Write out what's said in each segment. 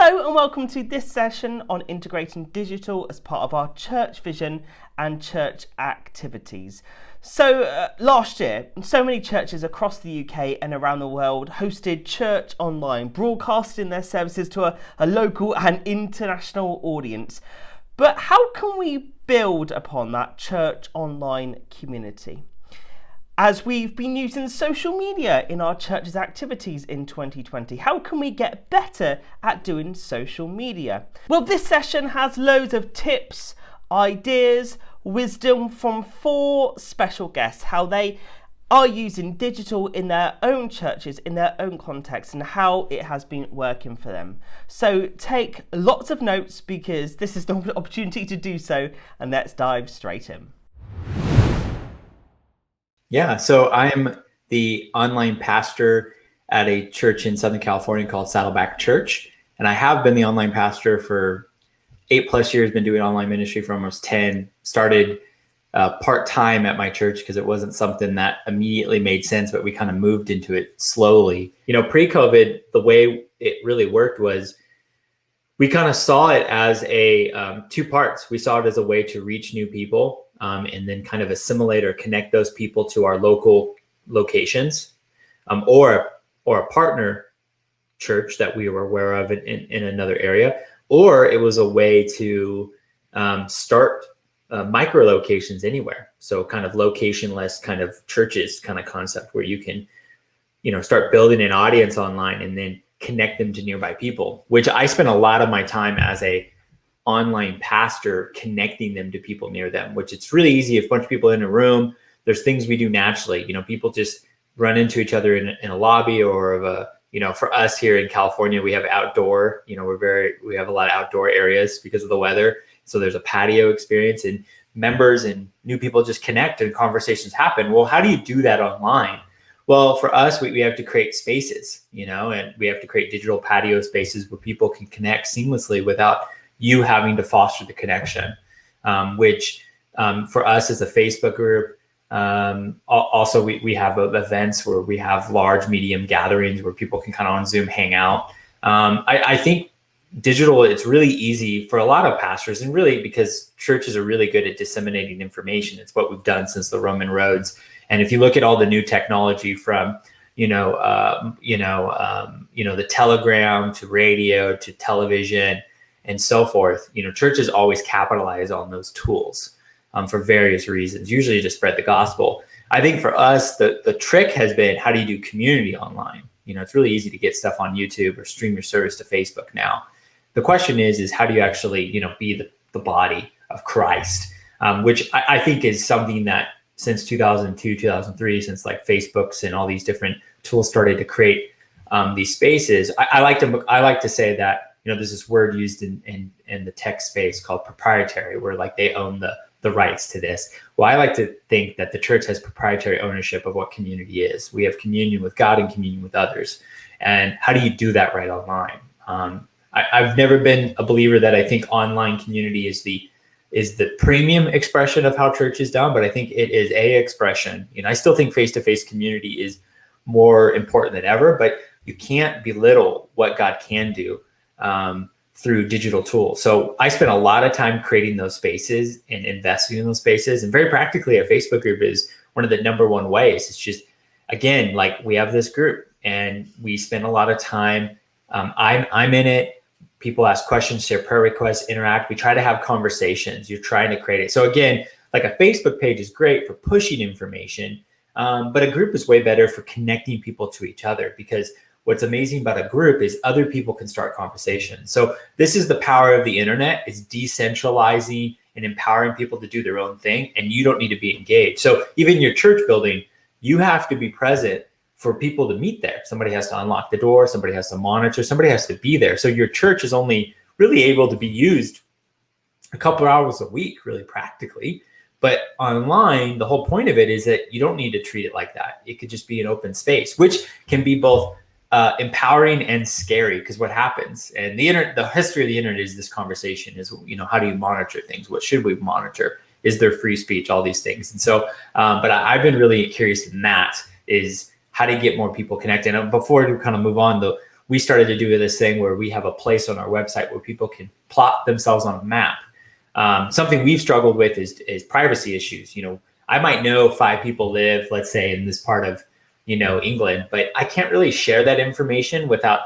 Hello and welcome to this session on integrating digital as part of our church vision and church activities. So last year, so many churches across the UK and around the world hosted church online, broadcasting their services to a local and international audience. But how can we build upon that church online community? As we've been using social media in our church's activities in 2020, how can we get better at doing social media? Well, this session has loads of tips, ideas, wisdom from 4 special guests, how they are using digital in their own churches, in their own context, and how it has been working for them. So take lots of notes because this is the opportunity to do so, and let's dive straight in. Yeah, so I'm the online pastor at a church in Southern California called Saddleback Church. And I have been the online pastor for 8+ years, been doing online ministry for almost 10, started part-time at my church because it wasn't something that immediately made sense, but we kind of moved into it slowly. You know, pre-COVID, the way it really worked was we kind of saw it as a 2 parts. We saw it as a way to reach new people and then kind of assimilate or connect those people to our local locations or a partner church that we were aware of in another area. Or it was a way to start micro locations anywhere. So kind of locationless kind of churches kind of concept where you can, start building an audience online and then connect them to nearby people, which I spent a lot of my time as a online pastor connecting them to people near them, which it's really easy. If a bunch of people in a room, there's things we do naturally. People just run into each other in a lobby or for us here in California, we have outdoor, we have a lot of outdoor areas because of the weather. So there's a patio experience and members and new people just connect and conversations happen. Well, how do you do that online? Well, for us, we have to create spaces, and we have to create digital patio spaces where people can connect seamlessly without you having to foster the connection, which for us as a Facebook group, also we have events where we have large, medium gatherings where people can kind of on Zoom hang out. I think digital, it's really easy for a lot of pastors, and really because churches are really good at disseminating information. It's what we've done since the Roman roads. And if you look at all the new technology from, the telegram to radio to television and so forth, churches always capitalize on those tools for various reasons, usually to spread the gospel. I think for us, the trick has been, how do you do community online? It's really easy to get stuff on YouTube or stream your service to Facebook now. The question is how do you actually, be the body of Christ, which I think is something that since 2002, 2003, since like Facebooks and all these different tools started to create these spaces, I like to say that, there's this word used in the tech space called proprietary, where like they own the rights to this. Well, I like to think that the church has proprietary ownership of what community is. We have communion with God and communion with others. And how do you do that right online? I've never been a believer that I think online community is the premium expression of how church is done, but I think it is a expression. I still think face-to-face community is more important than ever, but you can't belittle what God can do through digital tools. So I spent a lot of time creating those spaces and investing in those spaces. And very practically, a Facebook group is one of the number one ways. It's just, again, like we have this group and we spend a lot of time. I'm in it. People ask questions, share prayer requests, interact. We try to have conversations. You're trying to create it. So again, like a Facebook page is great for pushing information, but a group is way better for connecting people to each other, because what's amazing about a group is other people can start conversations. So this is the power of the internet, is decentralizing and empowering people to do their own thing, and you don't need to be engaged. So even your church building, you have to be present for people to meet there. Somebody has to unlock the door, somebody has to monitor, somebody has to be there. So your church is only really able to be used a couple of hours a week, really practically. But online, the whole point of it is that you don't need to treat it like that. It could just be an open space, which can be both empowering and scary, because what happens, and the history of the internet is this conversation is, how do you monitor things? What should we monitor? Is there free speech? All these things. And so, but I've been really curious in that, is how to get more people connected. And before we kind of move on, we started to do this thing where we have a place on our website where people can plot themselves on a map. Something we've struggled with is privacy issues. I might know 5 people live, let's say, in this part of, England, but I can't really share that information without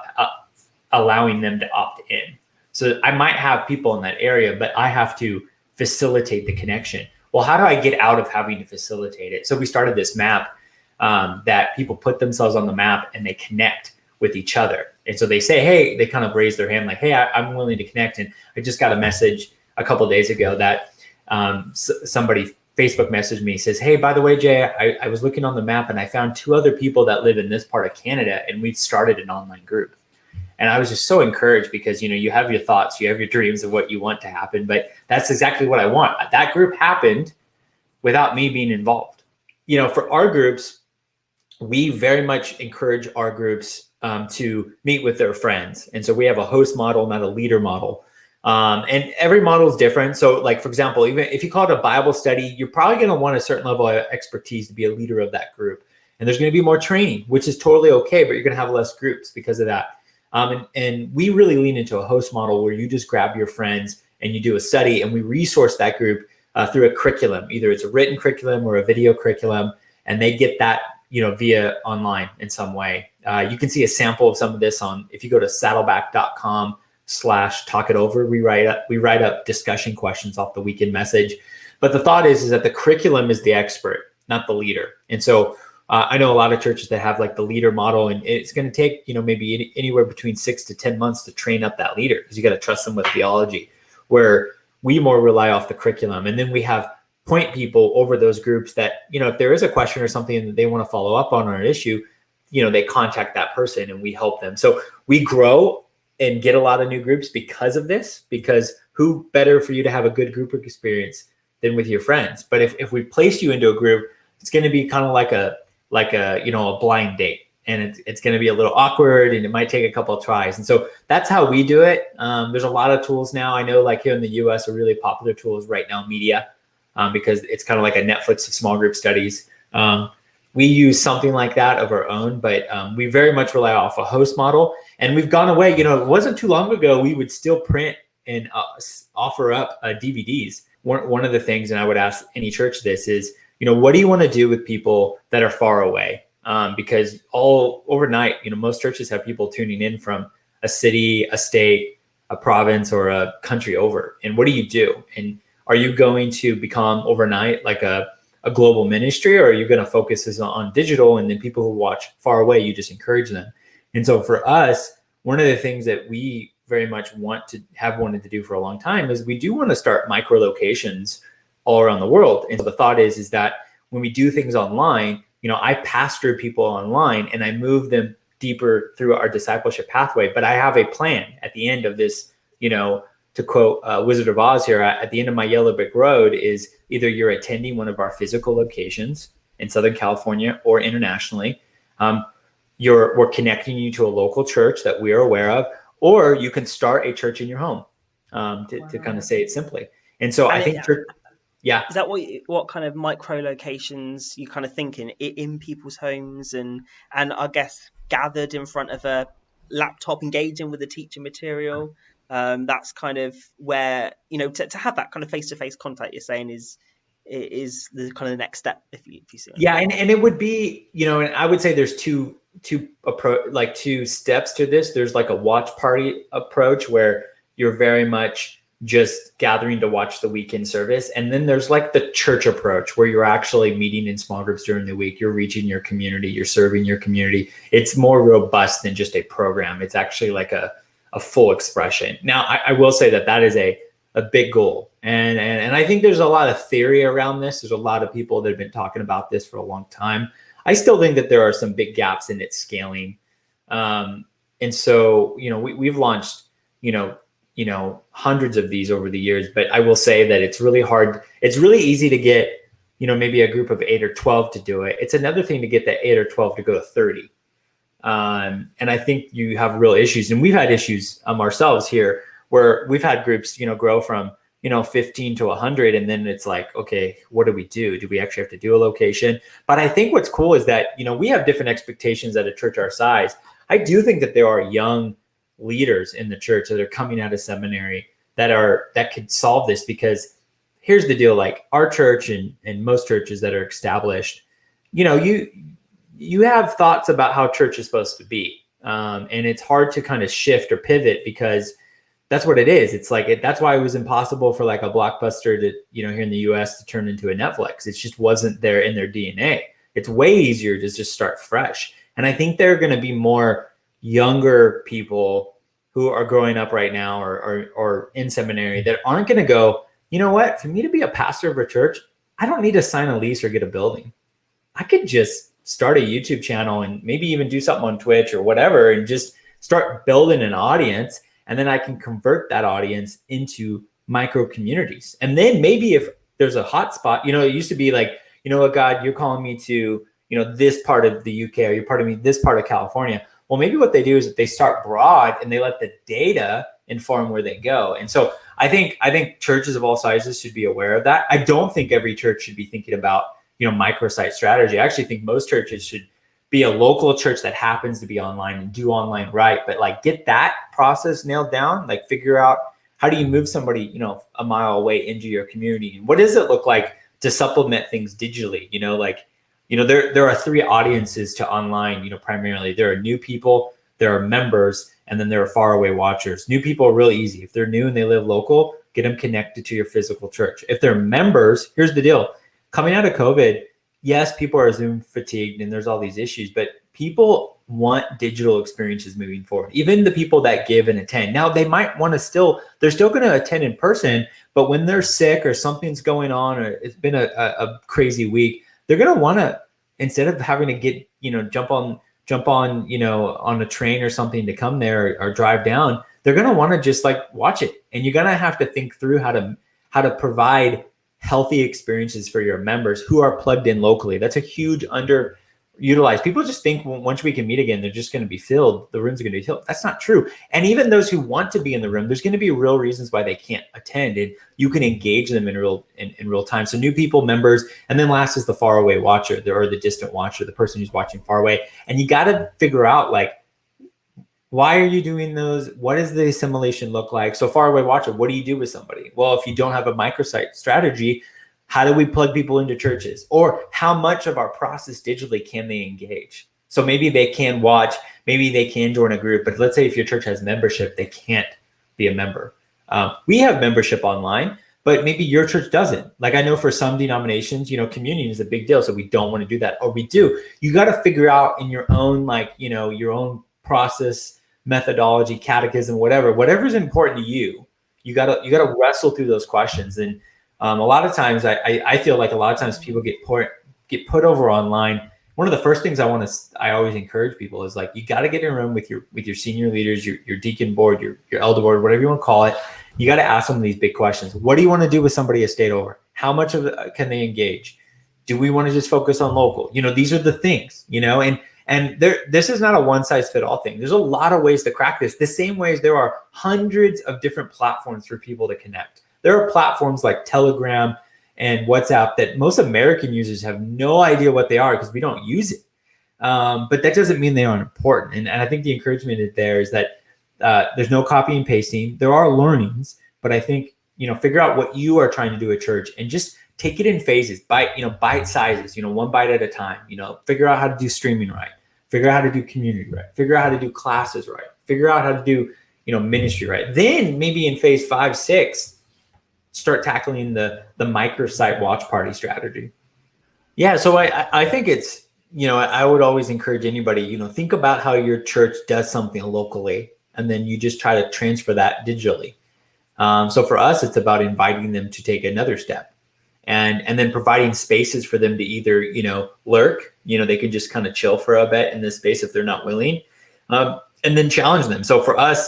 allowing them to opt in. So I might have people in that area, but I have to facilitate the connection. Well, how do I get out of having to facilitate it? So we started this map that people put themselves on the map and they connect with each other. And so they say, hey, they kind of raise their hand like, hey, I'm willing to connect. And I just got a message a couple of days ago that somebody Facebook messaged me, says, hey, by the way, Jay, I was looking on the map and I found 2 other people that live in this part of Canada, and we've started an online group. And I was just so encouraged because, you have your thoughts, you have your dreams of what you want to happen, but that's exactly what I want. That group happened without me being involved. For our groups, we very much encourage our groups to meet with their friends. And so we have a host model, not a leader model. And every model is different. So like, for example, even if you call it a Bible study, you're probably going to want a certain level of expertise to be a leader of that group. And there's going to be more training, which is totally okay, but you're going to have less groups because of that. And we really lean into a host model where you just grab your friends and you do a study, and we resource that group through a curriculum. Either it's a written curriculum or a video curriculum, and they get that, via online in some way. You can see a sample of some of this if you go to saddleback.com/talkitover, we write up discussion questions off the weekend message. But the thought is that the curriculum is the expert, not the leader. And so I know a lot of churches that have like the leader model, and it's going to take, maybe anywhere between 6 to 10 months to train up that leader, because you got to trust them with theology, where we more rely off the curriculum. And then we have point people over those groups that, if there is a question or something that they want to follow up on or an issue, they contact that person and we help them. So we grow and get a lot of new groups because of this, because who better for you to have a good group experience than with your friends? But if we place you into a group, it's going to be kind of like a blind date, and it's going to be a little awkward, and it might take a couple of tries. And so that's how we do it. There's a lot of tools now. I know like here in the US, a really popular tool is Right Now Media, because it's kind of like a Netflix of small group studies. We use something like that of our own, but we very much rely off a host model, and we've gone away. It wasn't too long ago, we would still print and offer up DVDs. One of the things, and I would ask any church this, is, what do you want to do with people that are far away? Because all overnight, most churches have people tuning in from a city, a state, a province, or a country over. And what do you do? And are you going to become overnight like a global ministry, or are you going to focus on digital, and then people who watch far away, you just encourage them? And so for us, one of the things that we very much wanted to do for a long time is we do want to start micro locations all around the world. And so the thought is that when we do things online, I pastor people online and I move them deeper through our discipleship pathway. But I have a plan at the end of this, to quote Wizard of Oz here, at the end of my yellow brick road is either you're attending one of our physical locations in Southern California or internationally. We're connecting you to a local church that we are aware of, or you can start a church in your home, to kind of say it simply. And so I think church, yeah. Is that what kind of micro locations you kind of thinking in people's homes, and I guess gathered in front of a laptop, engaging with the teaching material? That's kind of where, to have that kind of face-to-face contact, you're saying is the kind of next step, if you see it. Yeah, and it would be, and I would say there's two steps to this. There's like a watch party approach where you're very much just gathering to watch the weekend service. And then there's like the church approach where you're actually meeting in small groups during the week. You're reaching your community, you're serving your community. It's more robust than just a program. It's actually like a full expression. Now, I will say that is a big goal. And I think there's a lot of theory around this. There's a lot of people that have been talking about this for a long time. I still think that there are some big gaps in its scaling. And so, we've launched, hundreds of these over the years, but I will say that it's really hard. It's really easy to get, maybe a group of 8 or 12 to do it. It's another thing to get that 8 or 12 to go to 30. And I think you have real issues, and we've had issues ourselves here where we've had groups, grow from 15 to 100. And then it's like, okay, what do we do? Do we actually have to do a location? But I think what's cool is that, we have different expectations at a church our size. I do think that there are young leaders in the church that are coming out of seminary that could solve this, because here's the deal, like our church and most churches that are established, you have thoughts about how church is supposed to be. And it's hard to kind of shift or pivot, because that's what it is. It's like, that's why it was impossible for like a Blockbuster to, here in the US to turn into a Netflix. It just wasn't there in their DNA. It's way easier to just start fresh. And I think there are going to be more younger people who are growing up right now or in seminary that aren't going to go, you know what, for me to be a pastor of a church, I don't need to sign a lease or get a building. I could just start a YouTube channel and maybe even do something on Twitch or whatever, and just start building an audience. And then I can convert that audience into micro communities. And then maybe if there's a hot spot, it used to be like, what, God, you're calling me to, this part of the UK, or you're part of me, this part of California. Well, maybe what they do is that they start broad and they let the data inform where they go. And so I think churches of all sizes should be aware of that. I don't think every church should be thinking about, microsite strategy. I actually think most churches should be a local church that happens to be online and do online right. But like, get that process nailed down, like figure out how do you move somebody, a mile away into your community? And what does it look like to supplement things digitally? There are three audiences to online, primarily. There are new people, there are members, and then there are faraway watchers. New people are really easy. If they're new and they live local, get them connected to your physical church. If they're members, here's the deal. Coming out of COVID, yes, people are Zoom fatigued and there's all these issues, but people want digital experiences moving forward. Even the people that give and attend. Now, they might want to they're still going to attend in person, but when they're sick or something's going on, or it's been a crazy week, they're going to want to, instead of having to get, jump on, on a train or something to come there or drive down, they're going to want to just like watch it. And you're going to have to think through how to provide healthy experiences for your members who are plugged in locally. That's a huge underutilized. People just think once we can meet again, they're just going to be filled. The rooms are going to be filled. That's not true. And even those who want to be in the room, there's going to be real reasons why they can't attend, and you can engage them in real time. So new people, members, and then last is the faraway watcher, or the distant watcher, the person who's watching far away. And you got to figure out, like, why are you doing those? What does the assimilation look like? So faraway watcher, what do you do with somebody? Well, if you don't have a microsite strategy, how do we plug people into churches? Or how much of our process digitally can they engage? So maybe they can watch, maybe they can join a group, but let's say if your church has membership, they can't be a member. We have membership online, but maybe your church doesn't. Like, I know for some denominations, communion is a big deal, so we don't want to do that. Or we do. You got to figure out in your own, your own process, methodology, catechism, whatever's important to you. You gotta wrestle through those questions. And a lot of times, I feel like a lot of times people get put over online. One of the first things I always encourage people is, like, you got to get in a room with your senior leaders, your deacon board, your elder board, whatever you want to call it. You got to ask them these big questions. What do you want to do with somebody who stayed over? How much of it can they engage? Do we want to just focus on local? These are the things, and this is not a one size fit all thing. There's a lot of ways to crack this. The same way as there are hundreds of different platforms for people to connect. There are platforms like Telegram and WhatsApp that most American users have no idea what they are because we don't use it. But that doesn't mean they aren't important. And I think the encouragement there is that there's no copy and pasting. There are learnings, but I think, figure out what you are trying to do at church and just take it in phases, bite sizes, one bite at a time. Figure out how to do streaming right. Figure out how to do community right. Figure out how to do classes right. Figure out how to do, ministry right. Then maybe in phase 5, 6, start tackling the microsite watch party strategy. Yeah. So I think it's, I would always encourage anybody, think about how your church does something locally, and then you just try to transfer that digitally. So for us, it's about inviting them to take another step. And then providing spaces for them to either, lurk, they could just kind of chill for a bit in this space if they're not willing, and then challenge them. So for us,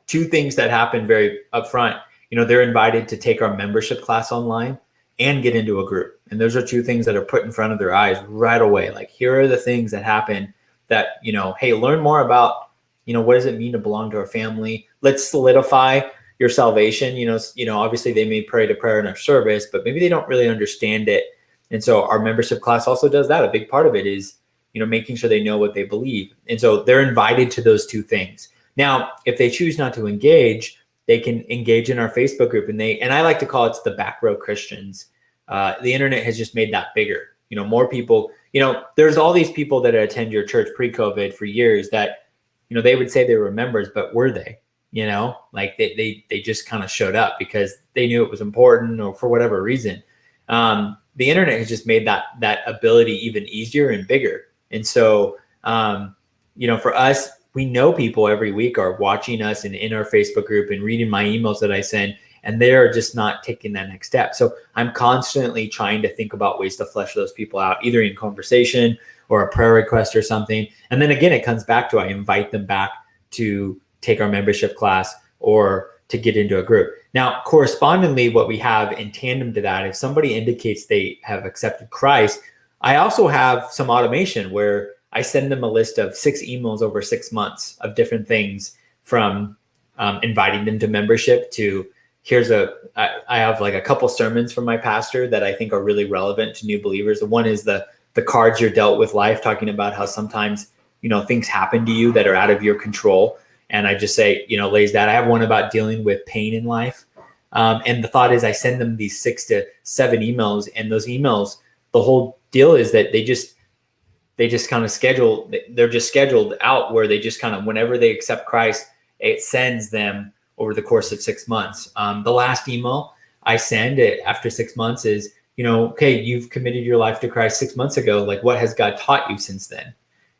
2 things that happen very upfront, they're invited to take our membership class online and get into a group. And those are 2 things that are put in front of their eyes right away. Like, here are the things that happen that, hey, learn more about, what does it mean to belong to our family? Let's solidify, your salvation. Obviously they may pray to prayer in our service, but maybe they don't really understand it. And so our membership class also does that. A big part of it is, making sure they know what they believe. And so they're invited to those two things. Now, if they choose not to engage, they can engage in our Facebook group, and I like to call it the back row Christians. The internet has just made that bigger. More people, there's all these people that attend your church pre-COVID for years that, they would say they were members, but were they? Like they just kind of showed up because they knew it was important or for whatever reason. The internet has just made that ability even easier and bigger. And so, for us, we know people every week are watching us and in our Facebook group and reading my emails that I send, and they're just not taking that next step. So I'm constantly trying to think about ways to flesh those people out, either in conversation or a prayer request or something. And then again, it comes back to, I invite them back to take our membership class or to get into a group. Now, correspondingly, what we have in tandem to that, if somebody indicates they have accepted Christ, I also have some automation where I send them a list of 6 emails over 6 months of different things, from inviting them to membership to I have like a couple sermons from my pastor that I think are really relevant to new believers. The one is the cards you're dealt with life, talking about how sometimes, things happen to you that are out of your control. And I just say, lays that. I have one about dealing with pain in life. And the thought is I send them these 6 to 7 emails, and those emails, the whole deal is that they just kind of they're just scheduled out where they just kind of, whenever they accept Christ, it sends them over the course of 6 months. The last email I send it after 6 months is, okay, you've committed your life to Christ 6 months ago. Like, what has God taught you since then?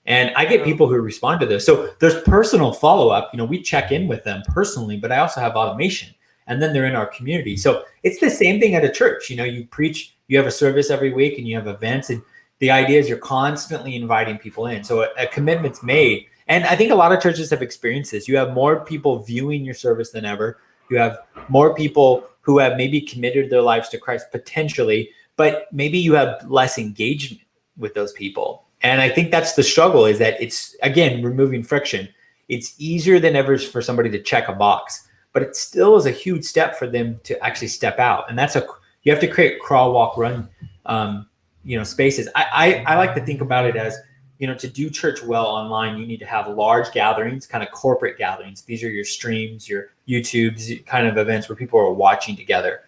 And I get people who respond to this. So there's personal follow-up. We check in with them personally, but I also have automation, and then they're in our community. So it's the same thing at a church. You preach, you have a service every week, and you have events, and the idea is you're constantly inviting people in. So a commitment's made. And I think a lot of churches have experienced this. You have more people viewing your service than ever. You have more people who have maybe committed their lives to Christ potentially, but maybe you have less engagement with those people. And I think that's the struggle, is that it's, again, removing friction. It's easier than ever for somebody to check a box, but it still is a huge step for them to actually step out. And you have to create crawl, walk, run, spaces. I like to think about it as, to do church well online, you need to have large gatherings, kind of corporate gatherings. These are your streams, your YouTubes, kind of events where people are watching together.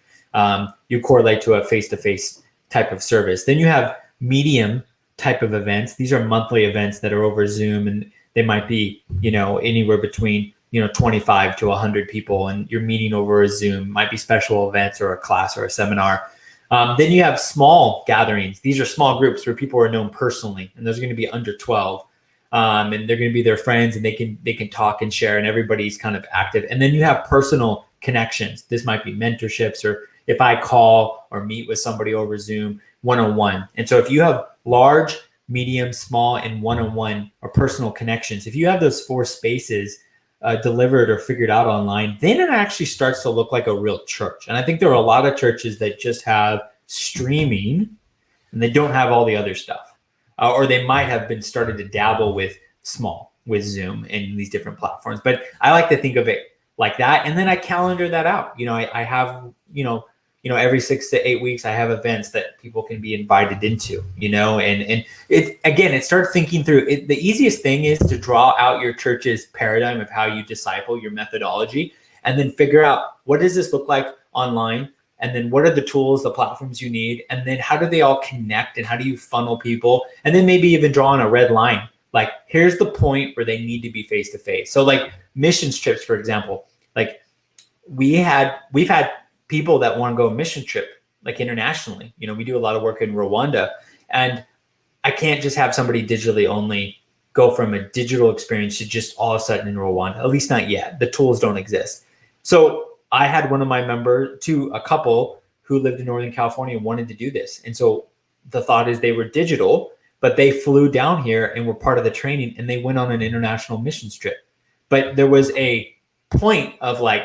You correlate to a face-to-face type of service. Then you have medium type of events. These are monthly events that are over Zoom, and they might be, anywhere between, 25 to 100 people, and you're meeting over a Zoom. Might be special events or a class or a seminar. Then you have small gatherings. These are small groups where people are known personally, and those are going to be under 12. And they're going to be their friends, and they can talk and share, and everybody's kind of active. And then you have personal connections. This might be mentorships, or if I call or meet with somebody over Zoom one-on-one. And so if you have large, medium, small, and one-on-one or personal connections, if you have those 4 spaces delivered or figured out online, then it actually starts to look like a real church. And I think there are a lot of churches that just have streaming and they don't have all the other stuff, or they might have been started to dabble with Zoom and these different platforms. But I like to think of it like that, and then I calendar that out. I have every 6 to 8 weeks I have events that people can be invited into. And it starts thinking through it. The easiest thing is to draw out your church's paradigm of how you disciple, your methodology, and then figure out, what does this look like online? And then what are the tools, the platforms you need? And then how do they all connect, and how do you funnel people? And then maybe even draw on a red line. Like, here's the point where they need to be face-to-face. So like missions trips, for example, like we've had people that want to go a mission trip, like internationally. We do a lot of work in Rwanda, and I can't just have somebody digitally only go from a digital experience to just all of a sudden in Rwanda, at least not yet. The tools don't exist. So I had one of my members to a couple who lived in Northern California and wanted to do this. And so the thought is they were digital, but they flew down here and were part of the training, and they went on an international missions trip. But there was a point of like,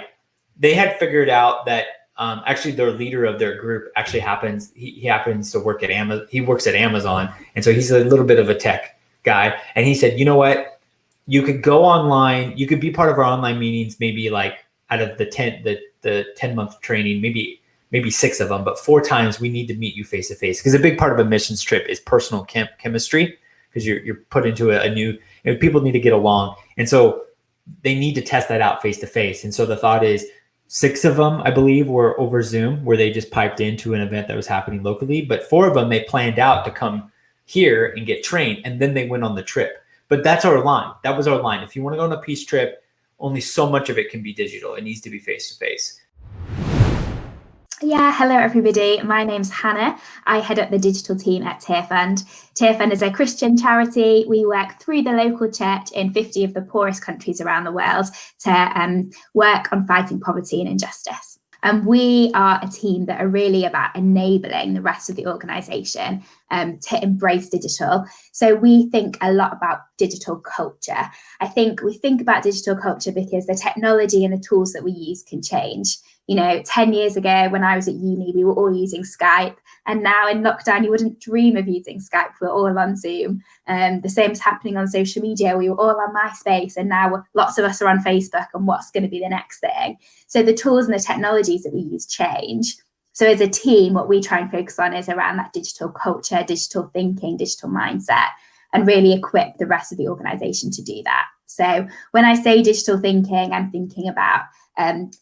they had figured out that actually their leader of their group actually happens to work at Amazon. He works at Amazon. And so he's a little bit of a tech guy. And he said, you know what, you could go online, you could be part of our online meetings, maybe like, out of the 10-month training, maybe 6 of them, but 4 times we need to meet you face to face, because a big part of a missions trip is personal chemistry, because you're put into a new, people need to get along, and so they need to test that out face to face. And so the thought is 6 of them, I believe, were over Zoom, where they just piped into an event that was happening locally, but 4 of them they planned out to come here and get trained, and then they went on the trip. But that's our line. That was our line. If you want to go on a peace trip, only so much of it can be digital. It needs to be face to face. Yeah, hello everybody. My name's Hannah. I head up the digital team at Tearfund. Tearfund is a Christian charity. We work through the local church in 50 of the poorest countries around the world to work on fighting poverty and injustice. And we are a team that are really about enabling the rest of the organisation to embrace digital. So we think a lot about digital culture. I think we think about digital culture because the technology and the tools that we use can change. 10 years ago when I was at uni, we were all using Skype. And now in lockdown, you wouldn't dream of using Skype. We're all on Zoom. The same is happening on social media. We were all on MySpace, and now lots of us are on Facebook, and what's going to be the next thing? So the tools and the technologies that we use change. So as a team, what we try and focus on is around that digital culture, digital thinking, digital mindset, and really equip the rest of the organisation to do that. So when I say digital thinking, I'm thinking about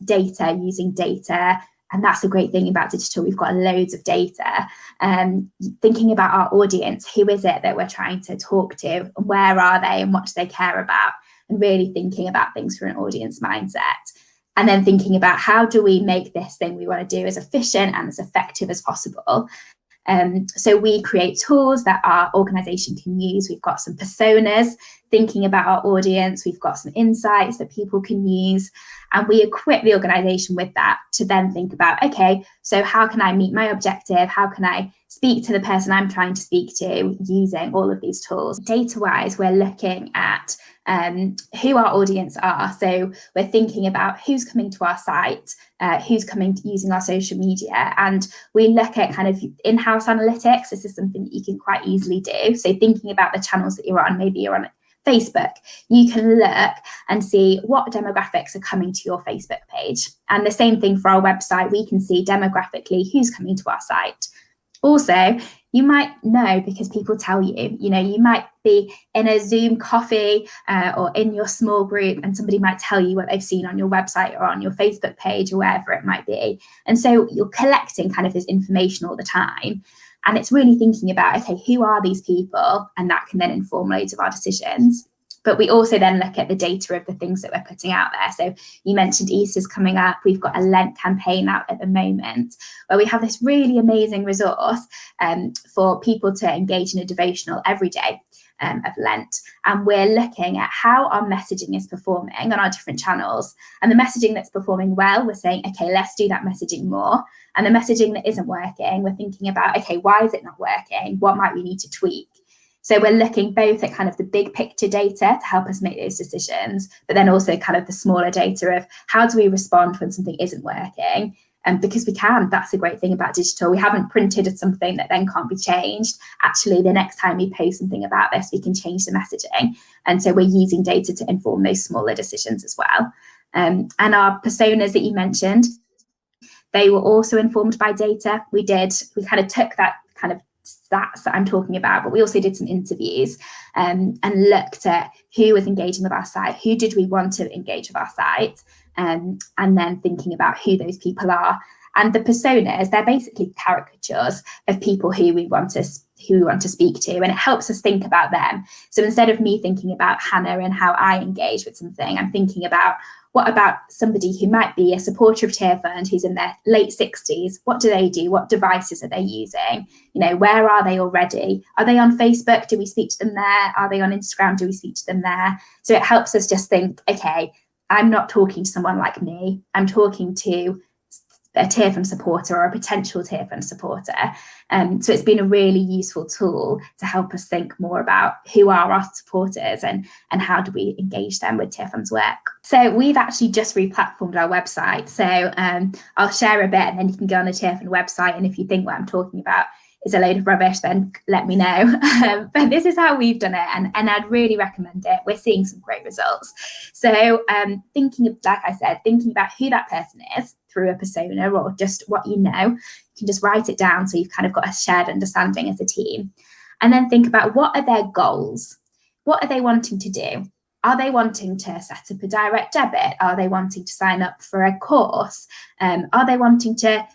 data, using data. And that's the great thing about digital. We've got loads of data. Thinking about our audience, who is it that we're trying to talk to? And where are they and what do they care about? And really thinking about things from an audience mindset. And then thinking about how do we make this thing we want to do as efficient and as effective as possible. So we create tools that our organisation can use. We've got some personas, thinking about our audience. We've got some insights that people can use. And we equip the organisation with that to then think about, okay, so how can I meet my objective? How can I speak to the person I'm trying to speak to using all of these tools? Data-wise, we're looking at who our audience are. So we're thinking about who's coming to our site, who's coming to using our social media, and we look at kind of in-house analytics. This is something that you can quite easily do. So thinking about the channels that you're on, maybe you're on Facebook, you can look and see what demographics are coming to your Facebook page. And the same thing for our website, we can see demographically who's coming to our site. Also, you might know because people tell you, you might be in a Zoom coffee or in your small group, and somebody might tell you what they've seen on your website or on your Facebook page or wherever it might be. And so you're collecting kind of this information all the time. And it's really thinking about, okay, who are these people? And that can then inform loads of our decisions. But we also then look at the data of the things that we're putting out there. So you mentioned Easter's coming up. We've got a Lent campaign out at the moment where we have this really amazing resource for people to engage in a devotional every day of Lent. And we're looking at how our messaging is performing on our different channels. And the messaging that's performing well, we're saying, okay, let's do that messaging more. And the messaging that isn't working, we're thinking about, okay, why is it not working? What might we need to tweak? So we're looking both at kind of the big picture data to help us make those decisions, but then also kind of the smaller data of how do we respond when something isn't working? And because we can, that's the great thing about digital. We haven't printed something that then can't be changed. Actually, the next time we post something about this, we can change the messaging. And so we're using data to inform those smaller decisions as well. And our personas that you mentioned, they were also informed by data. We kind of took that kind of stats that I'm talking about, but we also did some interviews and looked at who was engaging with our site, who did we want to engage with our site, and then thinking about who those people are. And the personas, they're basically caricatures of people who we want to speak to, and it helps us think about them. So instead of me thinking about Hannah and how I engage with something, I'm thinking about what about somebody who might be a supporter of Tearfund who's in their late 60s? What do they do? What devices are they using? Where are they already? Are they on Facebook? Do we speak to them there? Are they on Instagram? Do we speak to them there? So it helps us just think, okay, I'm not talking to someone like me. I'm talking to a Tearfund supporter or a potential Tearfund supporter. So it's been a really useful tool to help us think more about who are our supporters and how do we engage them with Tearfund's work. So we've actually just re-platformed our website. So I'll share a bit and then you can go on the Tearfund website. And if you think what I'm talking about is a load of rubbish, then let me know. But this is how we've done it, and I'd really recommend it. We're seeing some great results. So thinking about who that person is through a persona or just what you know, you can just write it down so you've kind of got a shared understanding as a team. And then think about, what are their goals? What are they wanting to do? Are they wanting to set up a direct debit? Are they wanting to sign up for a course? Are they wanting to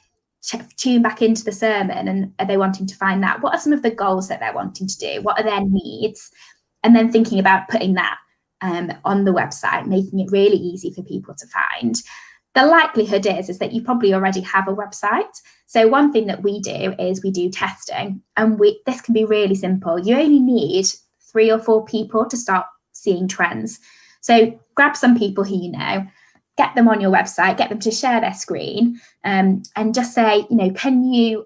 tune back into the sermon, and are they wanting to find that? What are some of the goals that they're wanting to do? What are their needs? And then thinking about putting that on the website, making it really easy for people to find. The likelihood is that you probably already have a website. So one thing that we do is we do testing, and this can be really simple. You only need 3 or 4 people to start seeing trends. So grab some people who you know, get them on your website, get them to share their screen, and just say, can you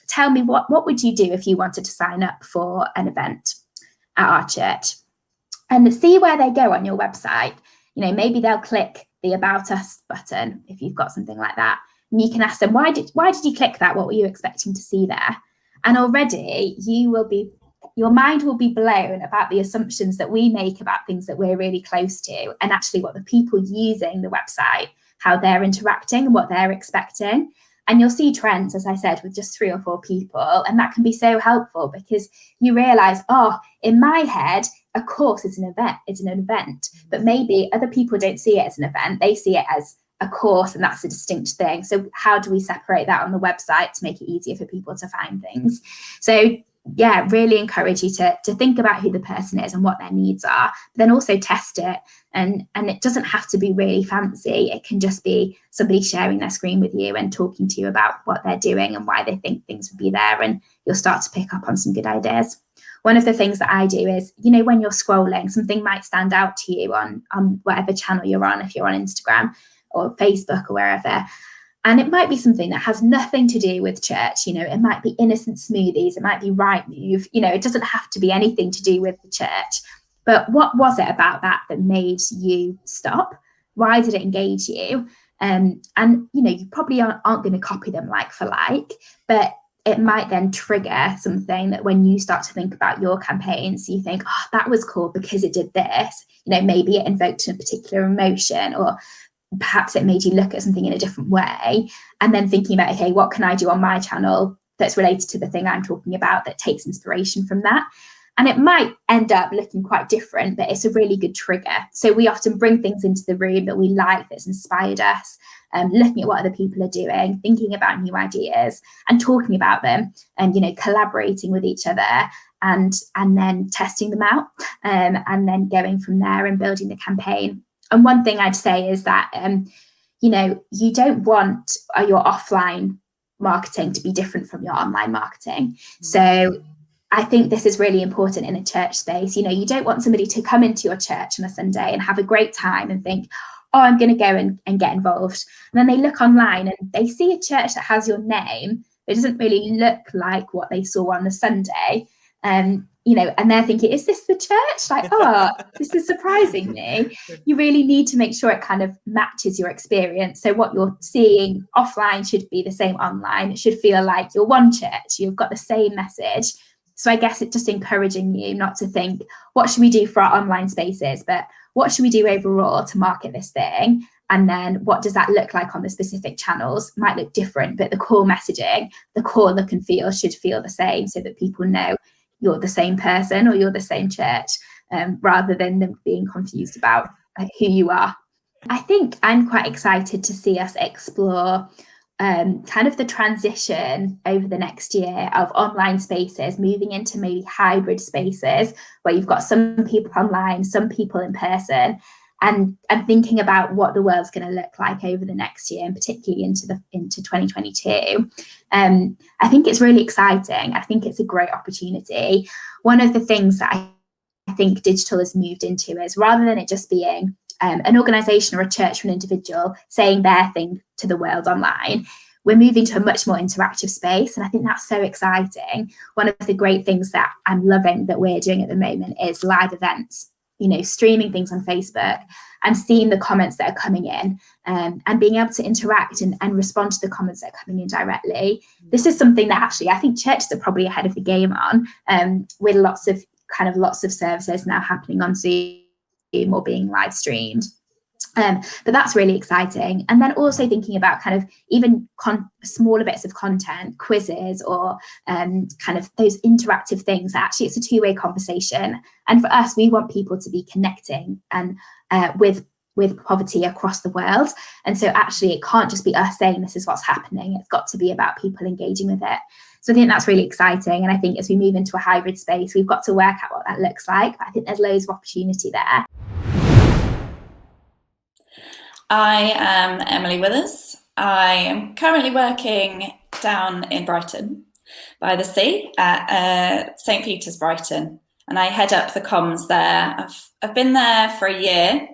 tell me what would you do if you wanted to sign up for an event at our church? And see where they go on your website. Maybe they'll click the About Us button if you've got something like that. And you can ask them, why did you click that? What were you expecting to see there? And already your mind will be blown about the assumptions that we make about things that we're really close to, and actually what the people using the website, how they're interacting and what they're expecting. And you'll see trends, as I said, with just 3 or 4 people. And that can be so helpful, because you realize, in my head, a course is an event, but maybe other people don't see it as an event. They see it as a course, and that's a distinct thing. So how do we separate that on the website to make it easier for people to find things? So yeah, really encourage you to think about who the person is and what their needs are, but then also test it. And it doesn't have to be really fancy. It can just be somebody sharing their screen with you and talking to you about what they're doing and why they think things would be there, and you'll start to pick up on some good ideas. One of the things that I do is, when you're scrolling, something might stand out to you on whatever channel you're on, if you're on Instagram or Facebook or wherever. And it might be something that has nothing to do with church. It might be innocent smoothies. It might be Rightmove. It doesn't have to be anything to do with the church. But what was it about that made you stop? Why did it engage you? And you probably aren't going to copy them like for like, but it might then trigger something that when you start to think about your campaigns, you think, that was cool because it did this. Maybe it invoked a particular emotion, or perhaps it made you look at something in a different way. And then thinking about, okay, what can I do on my channel that's related to the thing I'm talking about that takes inspiration from that? And it might end up looking quite different, but it's a really good trigger. So we often bring things into the room that we like, that's inspired us, looking at what other people are doing, thinking about new ideas and talking about them, and collaborating with each other, and then testing them out, and then going from there and building the campaign. And one thing I'd say is that, you don't want your offline marketing to be different from your online marketing. So I think this is really important in a church space. You don't want somebody to come into your church on a Sunday and have a great time and think, I'm going to go and get involved. And then they look online and they see a church that has your name, but it doesn't really look like what they saw on the Sunday. And they're thinking, is this the church? Like, this is surprising me. You really need to make sure it kind of matches your experience. So what you're seeing offline should be the same online. It should feel like you're one church. You've got the same message. So I guess it's just encouraging you not to think, what should we do for our online spaces? But what should we do overall to market this thing? And then what does that look like on the specific channels? Might look different, but the core messaging, the core look and feel should feel the same, so that people know you're the same person or you're the same church, rather than them being confused about who you are. I think I'm quite excited to see us explore kind of the transition over the next year of online spaces moving into maybe hybrid spaces where you've got some people online, some people in person, and thinking about what the world's going to look like over the next year, and particularly into 2022. I think it's really exciting. I think it's a great opportunity. One of the things that I think digital has moved into is, rather than it just being an organisation or a church or an individual saying their thing to the world online, we're moving to a much more interactive space. And I think that's so exciting. One of the great things that I'm loving that we're doing at the moment is live events, streaming things on Facebook and seeing the comments that are coming in, and being able to interact and respond to the comments that are coming in directly. This is something that actually I think churches are probably ahead of the game on, with lots of services now happening on Zoom or being live streamed. But that's really exciting. And then also thinking about kind of even smaller bits of content, quizzes, or kind of those interactive things. Actually, it's a two-way conversation. And for us, we want people to be connecting and with poverty across the world. And so actually, it can't just be us saying this is what's happening. It's got to be about people engaging with it. So I think that's really exciting. And I think as we move into a hybrid space, we've got to work out what that looks like. But I think there's loads of opportunity there. I am Emily Withers. I am currently working down in Brighton by the sea at St. Peter's, Brighton, and I head up the comms there. I've been there for a year,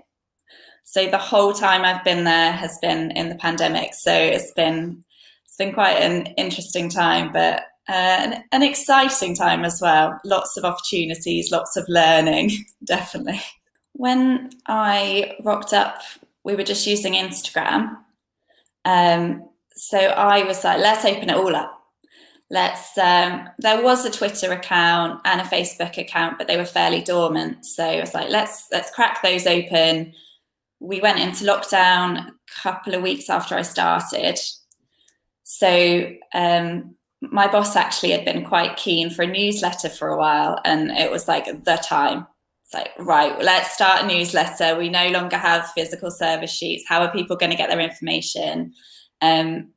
so the whole time I've been there has been in the pandemic. So it's been quite an interesting time, but an exciting time as well. Lots of opportunities, lots of learning, definitely. When I rocked up, we were just using Instagram. So I was like, let's open it all up. There was a Twitter account and a Facebook account, but they were fairly dormant. So I was like, let's crack those open. We went into lockdown a couple of weeks after I started. So my boss actually had been quite keen for a newsletter for a while, and it was like the time. Like, right, let's start a newsletter. We no longer have physical service sheets. How are people going to get their information? And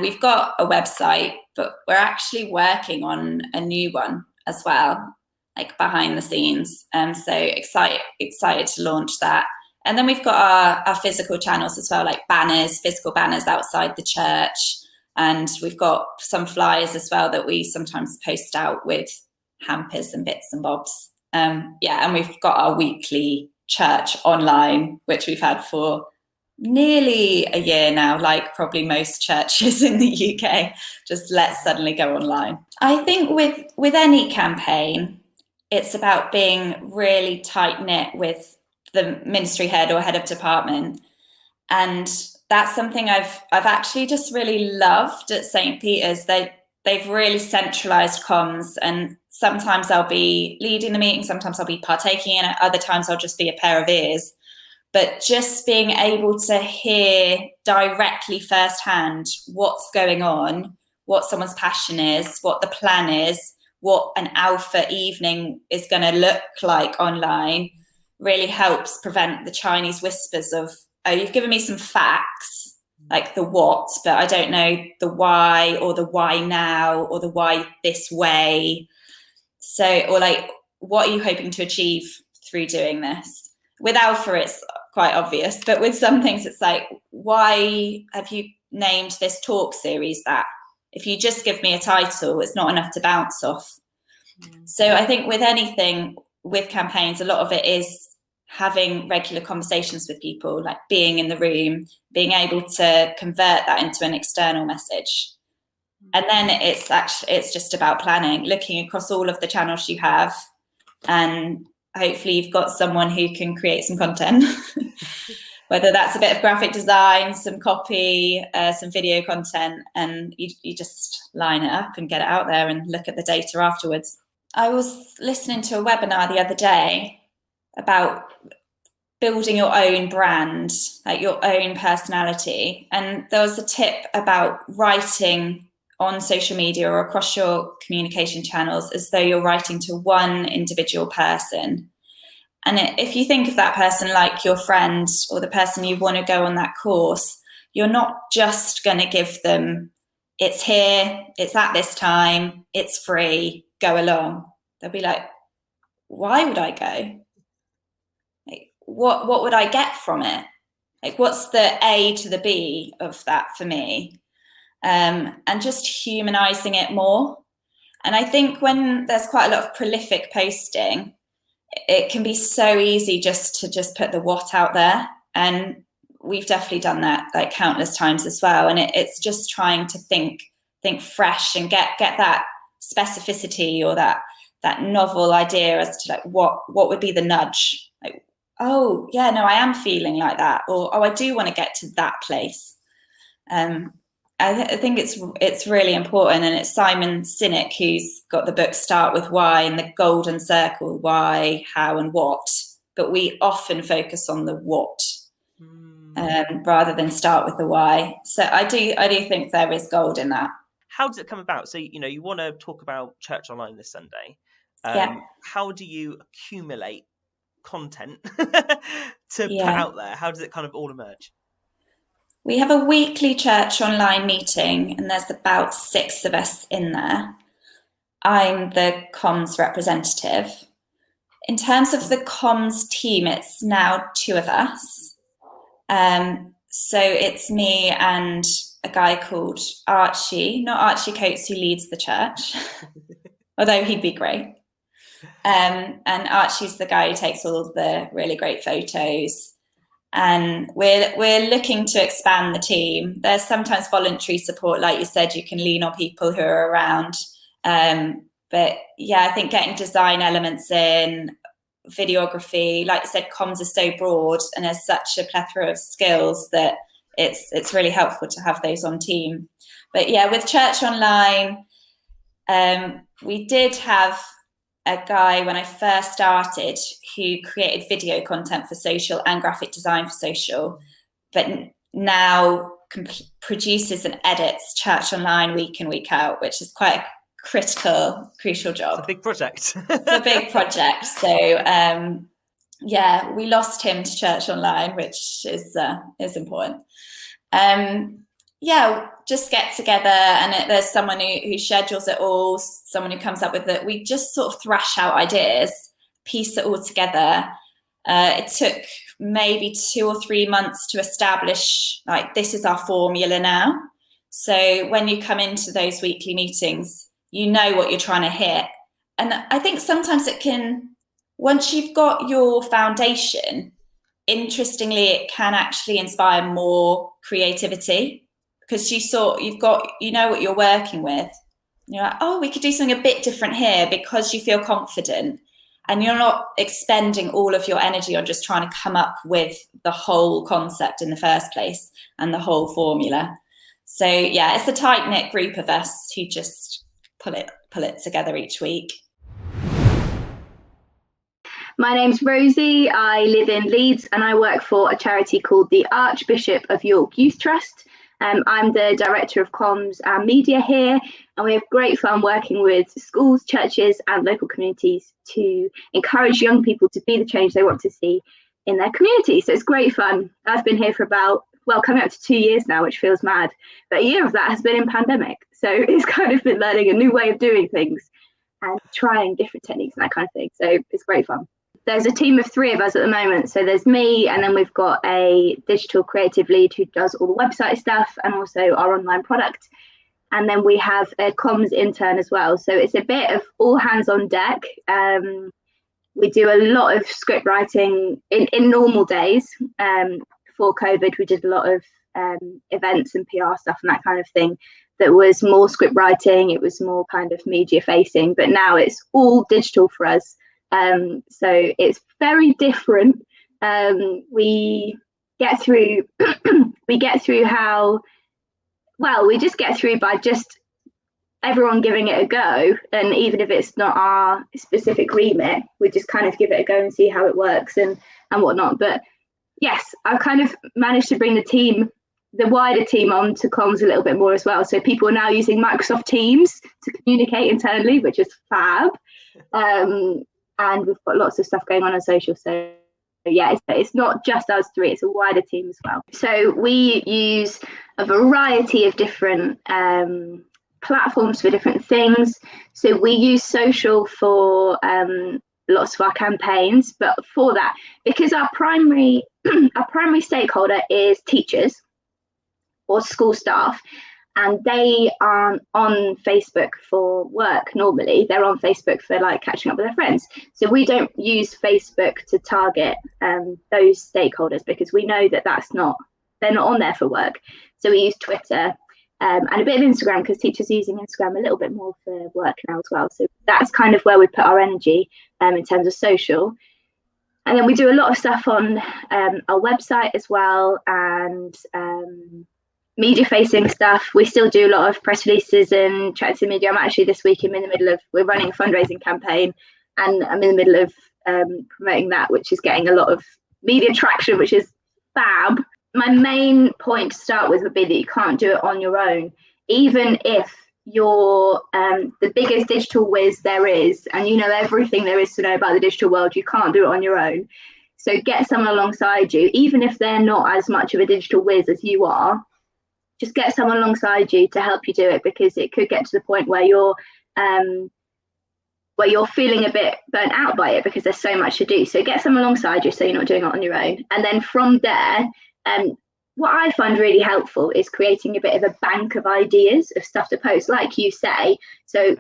we've got a website, but we're actually working on a new one as well, like behind the scenes. So excited to launch that. And then we've got our physical channels as well, like physical banners outside the church. And we've got some flyers as well that we sometimes post out with hampers and bits and bobs. And we've got our weekly church online, which we've had for nearly a year now, like probably most churches in the UK. Just let's suddenly go online. I think with any campaign, it's about being really tight-knit with the ministry head or head of department. And that's something I've actually just really loved at St. Peter's. They've really centralised comms, and sometimes I'll be leading the meeting, sometimes I'll be partaking in it, other times I'll just be a pair of ears. But just being able to hear directly firsthand what's going on, what someone's passion is, what the plan is, what an alpha evening is going to look like online, really helps prevent the Chinese whispers of, oh, you've given me some facts, like the what, but I don't know the why, or the why now, or the why this way. So, or like, what are you hoping to achieve through doing this? With alpha, it's quite obvious, but with some things, it's like, why have you named this talk series that? If you just give me a title, it's not enough to bounce off. So I think with anything, with campaigns, a lot of it is having regular conversations with people, like being in the room, being able to convert that into an external message. And then it's just about planning, looking across all of the channels you have, and hopefully you've got someone who can create some content, whether that's a bit of graphic design, some copy, some video content, and you just line it up and get it out there and look at the data afterwards. I was listening to a webinar the other day about building your own brand, like your own personality. And there was a tip about writing on social media or across your communication channels as though you're writing to one individual person. And if you think of that person like your friend or the person you want to go on that course, you're not just going to give them, it's here, it's at this time, it's free, go along. They'll be like, why would I go? Like, what would I get from it? Like, what's the A to the B of that for me? And just humanizing it more. And I think when there's quite a lot of prolific posting, it can be so easy just to put the what out there. And we've definitely done that like countless times as well. And it's just trying to think fresh and get that specificity or that novel idea as to like what would be the nudge. Like, oh yeah, no, I am feeling like that, or oh, I do want to get to that place. I think it's really important, and it's Simon Sinek who's got the book Start With Why and the golden circle: why, how, and what. But we often focus on the what rather than start with the why. So I do think there is gold in that. How does it come about? So you want to talk about Church Online this Sunday. Yeah. How do you accumulate content to put out there? How does it kind of all emerge? We have a weekly Church Online meeting, and there's about 6 of us in there. I'm the comms representative. In terms of the comms team, it's now 2 of us. So it's me and a guy called Archie, not Archie Coates, who leads the church, although he'd be great. And Archie's the guy who takes all of the really great photos. And we're looking to expand the team. There's sometimes voluntary support, like you said, you can lean on people who are around. But yeah, I think getting design elements in, videography, like you said, comms is so broad and there's such a plethora of skills that it's really helpful to have those on team. But yeah, with Church Online, we did have a guy when I first started who created video content for social and graphic design for social, but now produces and edits Church Online week in, week out, which is quite a crucial job. It's a big project. It's a big project. So yeah, we lost him to Church Online, which is important. Yeah, just get together, and there's someone who schedules it all, someone who comes up with it. We just sort of thrash out ideas, piece it all together. It took maybe 2 or 3 months to establish, like, this is our formula now. So when you come into those weekly meetings, you know what you're trying to hit. And I think sometimes it can, once you've got your foundation, interestingly, it can actually inspire more creativity, because you know what you're working with. You're like, oh, we could do something a bit different here, because you feel confident and you're not expending all of your energy on just trying to come up with the whole concept in the first place and the whole formula. So yeah, it's a tight-knit group of us who just pull it together each week. My name's Rosie. I live in Leeds and I work for a charity called the Archbishop of York Youth Trust. I'm the Director of Comms and Media here, and we have great fun working with schools, churches and local communities to encourage young people to be the change they want to see in their community. So it's great fun. I've been here for coming up to 2 years now, which feels mad. But a year of that has been in pandemic. So it's kind of been learning a new way of doing things and trying different techniques and that kind of thing. So it's great fun. There's a team of 3 of us at the moment. So there's me, and then we've got a digital creative lead who does all the website stuff and also our online product. And then we have a comms intern as well. So it's a bit of all hands on deck. We do a lot of script writing in normal days. Before COVID, we did a lot of events and PR stuff and that kind of thing. That was more script writing. It was more kind of media facing. But now it's all digital for us. So it's very different. We get through we just get through by just everyone giving it a go, and even if it's not our specific remit, we just kind of give it a go and see how it works and whatnot. But yes, I've kind of managed to bring the wider team on to comms a little bit more as well. So people are now using Microsoft Teams to communicate internally, which is fab. And we've got lots of stuff going on social. So yeah, it's not just us 3, it's a wider team as well. So we use a variety of different platforms for different things. So we use social for lots of our campaigns, but for that, because our primary stakeholder is teachers or school staff, and they aren't on Facebook for work normally. They're on Facebook for like catching up with their friends. So we don't use Facebook to target those stakeholders, because we know that they're not on there for work. So we use Twitter and a bit of Instagram, because teachers are using Instagram a little bit more for work now as well. So that's kind of where we put our energy in terms of social. And then we do a lot of stuff on our website as well, and media facing stuff. We still do a lot of press releases and charity media. I'm actually this week, we're running a fundraising campaign, and I'm in the middle of promoting that, which is getting a lot of media traction, which is fab. My main point to start with would be that you can't do it on your own. Even if you're the biggest digital whiz there is, and you know everything there is to know about the digital world, you can't do it on your own. So get someone alongside you, even if they're not as much of a digital whiz as you are. Just get someone alongside you to help you do it, because it could get to the point where you're feeling a bit burnt out by it because there's so much to do. So get someone alongside you so you're not doing it on your own. And then from there, what I find really helpful is creating a bit of a bank of ideas of stuff to post, like you say. So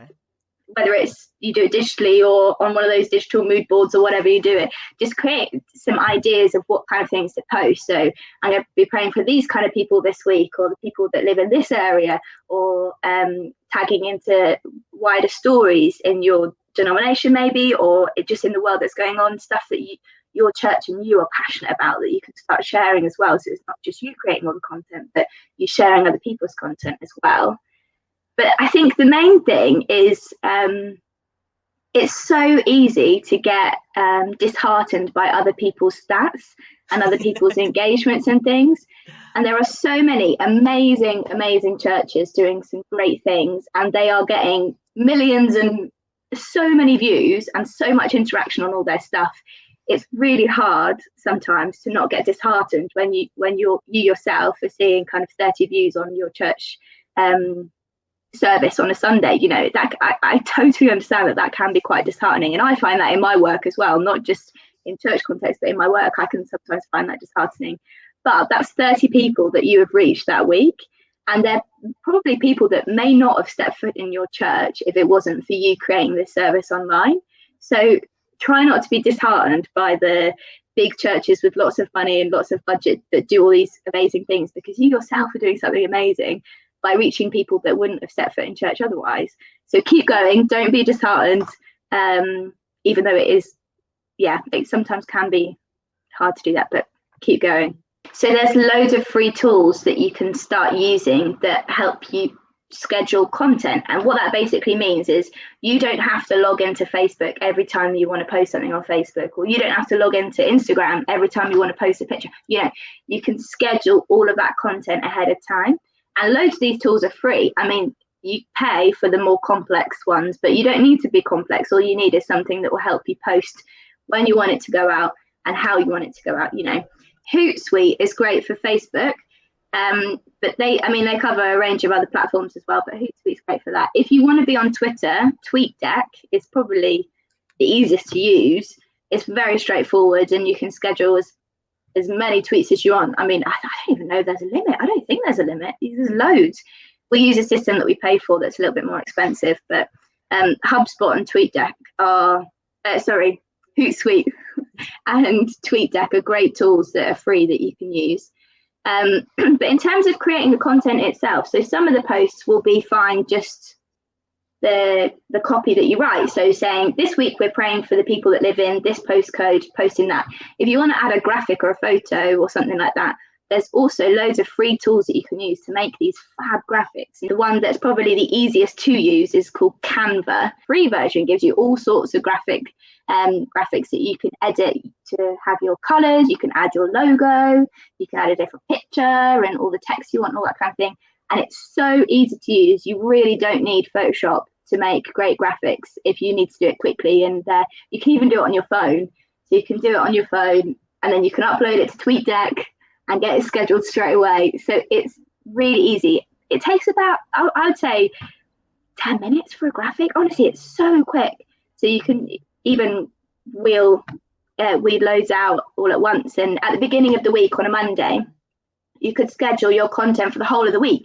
whether it's you do it digitally or on one of those digital mood boards or whatever you do it, just create some ideas of what kind of things to post. So I'm going to be praying for these kind of people this week, or the people that live in this area, or tagging into wider stories in your denomination maybe, or just in the world that's going on, stuff that your church and you are passionate about, that you can start sharing as well. So it's not just you creating all the content, but you sharing other people's content as well. But I think the main thing is it's so easy to get disheartened by other people's stats and other people's engagements and things. And there are so many amazing churches doing some great things, and they are getting millions and so many views and so much interaction on all their stuff. It's really hard sometimes to not get disheartened when you yourself are seeing kind of 30 views on your church service on a Sunday. You know, that I totally understand that can be quite disheartening, and I find that in my work as well, not just in church context, but in my work I can sometimes find that disheartening. But that's 30 people that you have reached that week, and they're probably people that may not have stepped foot in your church if it wasn't for you creating this service online. So try not to be disheartened by the big churches with lots of money and lots of budget that do all these amazing things, because you yourself are doing something amazing by reaching people that wouldn't have set foot in church otherwise. So keep going, don't be disheartened, even though it sometimes can be hard to do that, but keep going. So there's loads of free tools that you can start using that help you schedule content. And what that basically means is you don't have to log into Facebook every time you want to post something on Facebook, or you don't have to log into Instagram every time you want to post a picture. You know, you can schedule all of that content ahead of time. And loads of these tools are free. I mean, you pay for the more complex ones, but you don't need to be complex. All you need is something that will help you post when you want it to go out and how you want it to go out. You know, Hootsuite is great for Facebook. But they cover a range of other platforms as well, but Hootsuite's great for that. If you want to be on Twitter, TweetDeck is probably the easiest to use. It's very straightforward, and you can schedule as many tweets as you want. I mean, I don't even know if there's a limit. I don't think there's a limit. There's loads. We use a system that we pay for that's a little bit more expensive, but HubSpot and TweetDeck Hootsuite and TweetDeck are great tools that are free that you can use. But in terms of creating the content itself, so some of the posts will be fine, just the copy that you write. So saying this week we're praying for the people that live in this postcode, posting that. If you want to add a graphic or a photo or something like that, there's also loads of free tools that you can use to make these fab graphics. The one that's probably the easiest to use is called Canva. Free version gives you all sorts of graphics that you can edit to have your colors. You can add your logo, you can add a different picture and all the text you want, all that kind of thing. And it's so easy to use. You really don't need Photoshop to make great graphics if you need to do it quickly. And you can even do it on your phone. So you can do it on your phone, and then you can upload it to TweetDeck and get it scheduled straight away. So it's really easy. It takes about, I would say, 10 minutes for a graphic. Honestly, it's so quick. So you can even weed loads out all at once. And at the beginning of the week on a Monday, you could schedule your content for the whole of the week.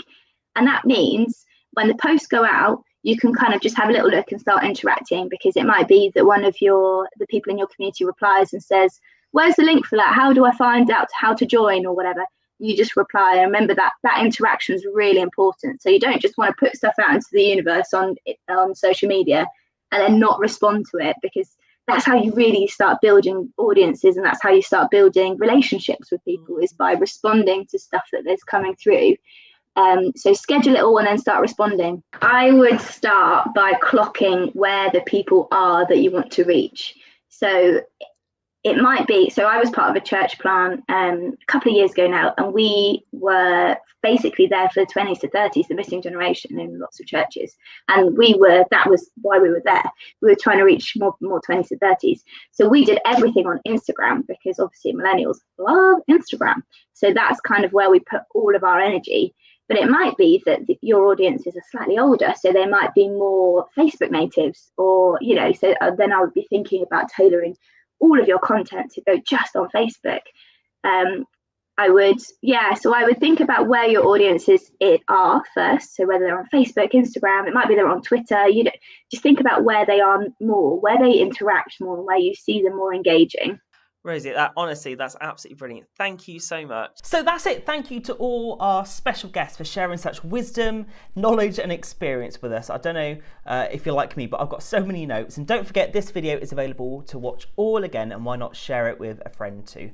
And that means when the posts go out, you can kind of just have a little look and start interacting, because it might be that one of the people in your community replies and says, where's the link for that? How do I find out how to join or whatever? You just reply. And remember that interaction is really important. So you don't just want to put stuff out into the universe on social media and then not respond to it, because that's how you really start building audiences, and that's how you start building relationships with people, is by responding to stuff that is coming through. So schedule it all and then start responding. I would start by clocking where the people are that you want to reach. So it might be, so I was part of a church plant a couple of years ago now, and we were basically there for the 20s to 30s, the missing generation in lots of churches. And that was why we were there. We were trying to reach more 20s to 30s. So we did everything on Instagram, because obviously millennials love Instagram. So that's kind of where we put all of our energy. But it might be that your audiences are slightly older, so they might be more Facebook natives, or, so then I would be thinking about tailoring all of your content to go just on Facebook. I would think about where your audiences are first. So whether they're on Facebook, Instagram, it might be they're on Twitter. Just think about where they are more, where they interact more, and where you see them more engaging. Rosie, honestly, that's absolutely brilliant. Thank you so much. So that's it. Thank you to all our special guests for sharing such wisdom, knowledge and experience with us. I don't know if you're like me, but I've got so many notes. And don't forget, this video is available to watch all again, and why not share it with a friend too.